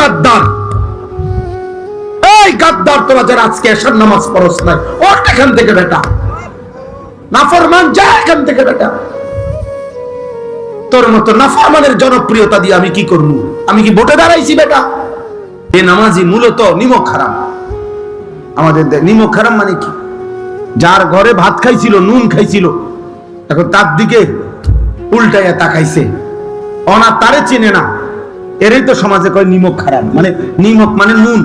গাদ্দার, এই গাদ্দার, তোরা যারা আজকে এশার নামাজ পড়ছ না, ওঠ এখান থেকে বেটা, নাফরমান, যা এখান থেকে বেটা। তোর মতো নাফরমানের জনপ্রিয়তা দিয়ে আমি কি করব? আমি কি ভোটে দাঁড়াইছি বেটা? এ নামাজি মূলত নিমক হারাম। আমাদের নিমক হারাম মানে কি? যার ঘরে ভাত খাইছিল, নুন খাইছিল, এখন তার দিকে উল্টাইয়া তাকাইছে, অনা তারে চিনে না, এরই তো সমাজে কয় নিমক হারাম। মানে নিমক মানে নুন,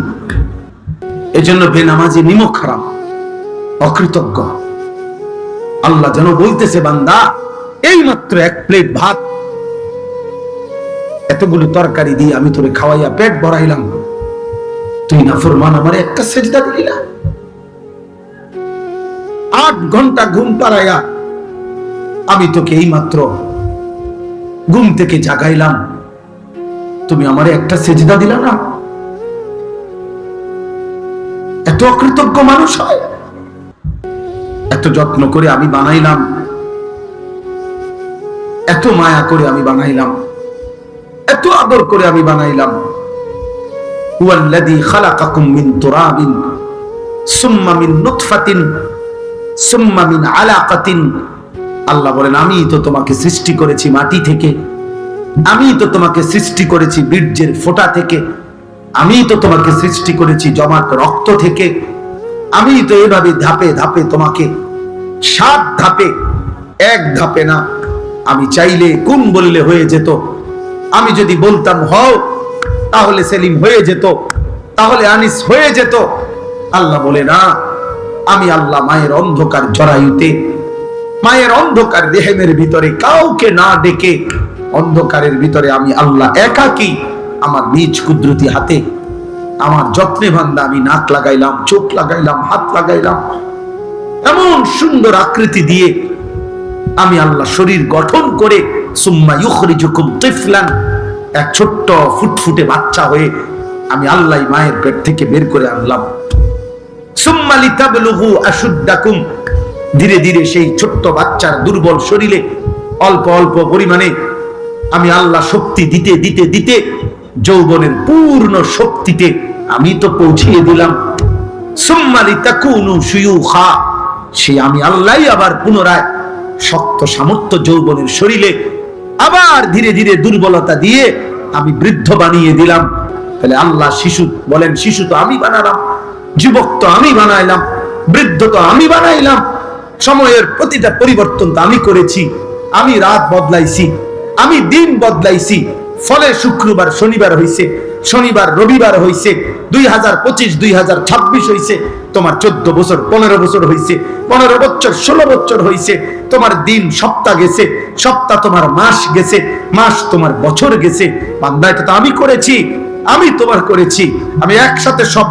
এজন্য বেনামাজি নিমক হারাম, অকৃতজ্ঞ। আল্লাহ যেন বলতেছে, বান্দা এই মাত্র এক প্লেট ভাত, এতগুলো তরকারি দিয়ে আমি তোরে খাওয়াইয়া পেট ভরাইলাম, তুই নাফরমান আমার একটা সেজদা দিলি না। 8 ঘন্টা ঘুম পাড়াইয়া আমি তোকে এই মাত্র ঘুম থেকে জাগাইলাম, তুমি আমারে একটা সেজদা দিলা না। এত অকৃতজ্ঞ মানুষ হয়? এত যত্ন করে আমি বানাইলাম, এত মায়া করে আমি বানাইলাম, এত আদর করে আমি বানাইলাম। হুয়াল্লাযী খালাকাকুম মিন তুরাবিন সুম্মা মিন নুতফাতিন সুম্মা মিন আলাকাতিন। আল্লাহ বলেন, আমি তো তোমাকে সৃষ্টি করেছি মাটি থেকে, আমি তো তোমাকে সৃষ্টি করেছি বীর্যের ফোঁটা থেকে, আমি তো তোমাকে সৃষ্টি করেছি জমাট রক্ত থেকে, আমি তো এভাবে ধাপে ধাপে তোমাকে 7 ধাপে, এক ধাপে না। আমি চাইলে কোন বললে হয়ে যেত, আমি যদি বলতাম হও তাহলে সেলিম হয়ে যেত, তাহলে আনিস হয়ে যেত। আল্লাহ বলে না, আমি আল্লাহ মায়ের অন্ধকার জরায়ুতে, মায়ের অন্ধকার দেহের ভিতরে কাউকে না ডেকে, অন্ধকারের ভিতরে আমি আল্লাহ একাকী আমার নিজ কুদরতি হাতে আমার যত্নে বান্দা আমি নাক লাগাইলাম, চোখ লাগাইলাম, হাত লাগাইলাম, এমন সুন্দর আকৃতি দিয়ে আমি আল্লাহ শরীর গঠন করে সুম্মা ইউখরিজুকুম তিফলান, এক ছোট্ট ফুটফুটে বাচ্চা হয়ে আমি আল্লাহ মায়ের পেট থেকে বের করে আনলাম। সুম্মা লিতাবলুগু আশুদ্দাকুম, ধীরে ধীরে সেই ছোট্ট বাচ্চার দুর্বল শরীরে অল্প অল্প পরিমাণে আমি আল্লাহ শক্তি দিতে দিতে দিতে যৌবনের পূর্ণ শক্তিতে আমি তো পৌঁছিয়ে দিলাম। সুম্মা লিতাকুনু শুয়ুখা, সে আমি আল্লাহই আবার পুনরায় শক্ত সামর্থ্য যৌবনের শরীরে আবার ধীরে ধীরে দুর্বলতা দিয়ে আমি বৃদ্ধ বানিয়ে দিলাম। তাহলে আল্লাহ শিশু বলেন, শিশু তো আমি বানালাম, যুবক তো আমি বানাইলাম, বৃদ্ধ তো আমি বানাইলাম, সময়ের প্রতিটা পরিবর্তন তো আমি করেছি, আমি রাত বদলাইছি, আমি দিন বদলাইছি। ফলে শুক্রবার শনিবার হইছে, শনিবার রবিবার হইছে, 2025 2026 হইছে, তোমার 14 বছর 15 বছর হইছে, 15 বছর 16 বছর হইছে, তোমার দিন সপ্তাহ গেছে, সপ্তাহ তোমার মাস গেছে, মাস তোমার বছর গেছে। বান্দা এটা তো আমি করেছি, আমি তোমার করেছি। আমি একসাথে সব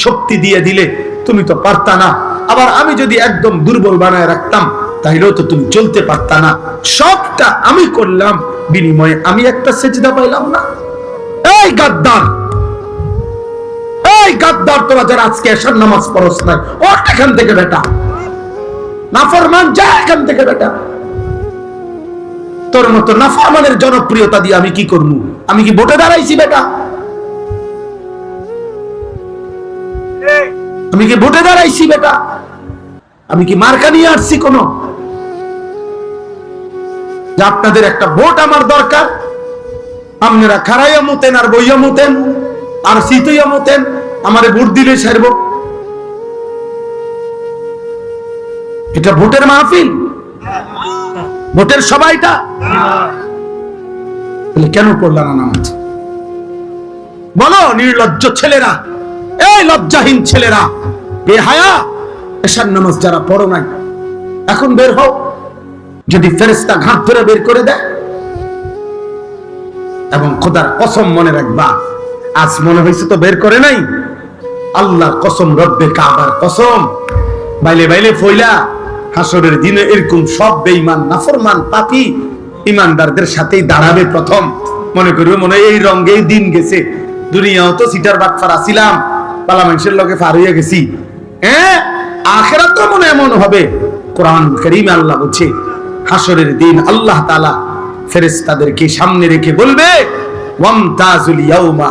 শক্তি দিয়ে দিলে তুমি তো পারতা না, আবার আমি যদি একদম দুর্বল বানায় রাখতাম তাইলেও তো তুমি চলতে পারতা না। সবটা আমি করলাম, বিনিময়ে আমি একটা সেজদা পাইলাম না। এই গাদ্দার, এই গাদ্দার, তোরা যারা আজকে এশার নামাজ পড়ছ না, ওঠ এখান থেকে বেটা, নাফরমান, যা এখান থেকে বেটা। তোর মতো নাফরমানের জনপ্রিয়তা দিয়ে আমি কি করব? আমি কি ভোটে দাঁড়াইছি বেটা? আমি কি ভোটে দাঁড়াইছি বেটা? আমি কি মার্কা নিয়ে আসছি কোন? যে আপনাদের একটা ভোট আমার দরকার, আপনারা খারাইয়া মতেন আর বইয়া মতেন আর শীতইয়া মতেন, আমারে ভোট দিলে সারব। এটা ভোটের মাহফিল, ভোটের সবাইটা। কেন পড়লা না নামাজ? বলো নির্লজ্জ ছেলেরা, এই লজ্জাহীন ছেলেরা, বেহায়া, এশার নামাজ যারা পড়ো নাই, এখন বের হও। যদি ফেরেশতা ঘাট ধরে বের করে দেয়, এবং খোদার কসম মনে রাখবা, আজ মনে হয়েছে তো বের করে নাই, আল্লাহর কসম, রব্বে কাবার কসম, বাইলে বাইলে ফইলা হাসরের দিনে এরকম সব বেঈমান নাফরমান পাপী ইমানদারদের সাথেই দাঁড়াবে প্রথম। মনে করবে মনে হয় এই রঙেই দিন গেছে, দুনিয়াও তো সিটার বাটফার আসিলাম, পালা মানুষের লগে পার হইয়া গেছি। হ্যাঁ, আখিরাত তো মনে এমন হবে। কোরআন কারীমে আল্লাহ বলছে, হাসরের দিন আল্লাহ তাআলা ফেরেশতাদেরকে সামনে রেখে বলবে, ওয়ামতাজুল ইয়াউমা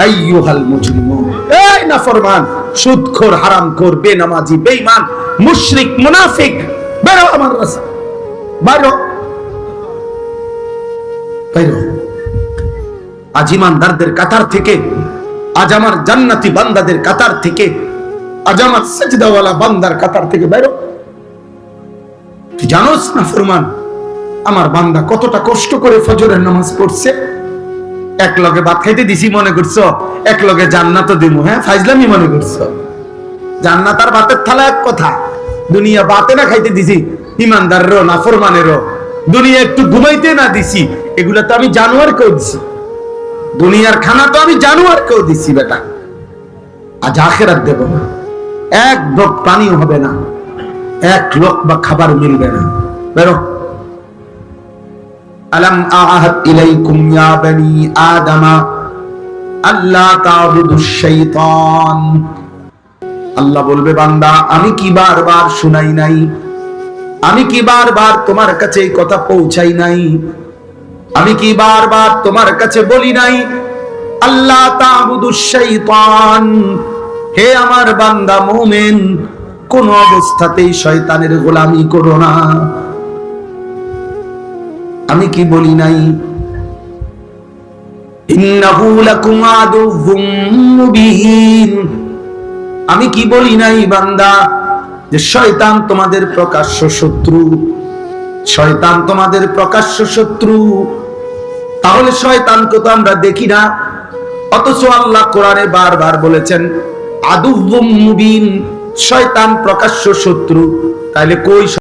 আইয়ুহাল মুজরিমুন, এই নাফরমান, সুদখোর, হারামখোর, বেনামাজি, বেঈমান, মুশরিক, মুনাফিক, বেরো আমার রাস্তা, বাইরো বাইরো। আজ ইমানদারদের কাতার থেকে, আজ আমার জান্নাতি বান্দাদের কাতার থেকে, আজ আমার সিজদাওয়ালা বান্দার কাতার থেকে বাইরো। তুই জানোস না ফরমান, আমার বান্দা কতটা কষ্ট করে ফজরের নামাজ পড়ছে। এক লগে ভাত খাইতে দিছি মনে করছো, এক লগে জান্নাতও দিমু। হ্যাঁ, ফাইজলামি মনে করছো? জান্নাত আর ভাতের থালা এক কথা। দুনিয়া ভাতে না খাইতে দিছি ইমানদারেরও নাফরমানেরও, দুনিয়া একটু ঘুমাইতে না দিছি, এগুলা তো আমি জানোয়ার কেউ দিছি। দুনিয়ার খানা তো আমি জানোয়ার কেউ দিছি বেটা। আজ আখেরাত দেব না, এক ঢোক পানিও হবে না, এক লোকমা খাবার মিলবে না। বেরো। আলাম আ'হাদ ইলাইকুম ইয়া বনি আদমা আল্লা তা'বুদুশ শাইতান। আল্লাহ বলবে, বান্দা আমি কি বারবার শুনাই নাই? আমি কি বারবার তোমার কাছে এই কথা পৌঁছাই নাই? আমি কি বারবার তোমার কাছে বলি নাই আল্লাহ তা'বুদুশ শাইতান? হে আমার বান্দা মুমিন, কোন অবস্থাতেই শয়তানের গোলামি করো না। আমি কি বলি নাই? ইন্নাহু লাকুম আদুউম মুবিন। আমি কি বলি নাই বান্দা যে শয়তান তোমাদের প্রকাশ্য শত্রু? শয়তান তোমাদের প্রকাশ্য শত্রু। তাহলে শয়তানকে তো আমরা দেখি না, অথচ আল্লাহ কোরআনে বারবার বলেছেন আদুউম মুবিন, শয়তান প্রকাশ্য শত্রু। তাহলে কই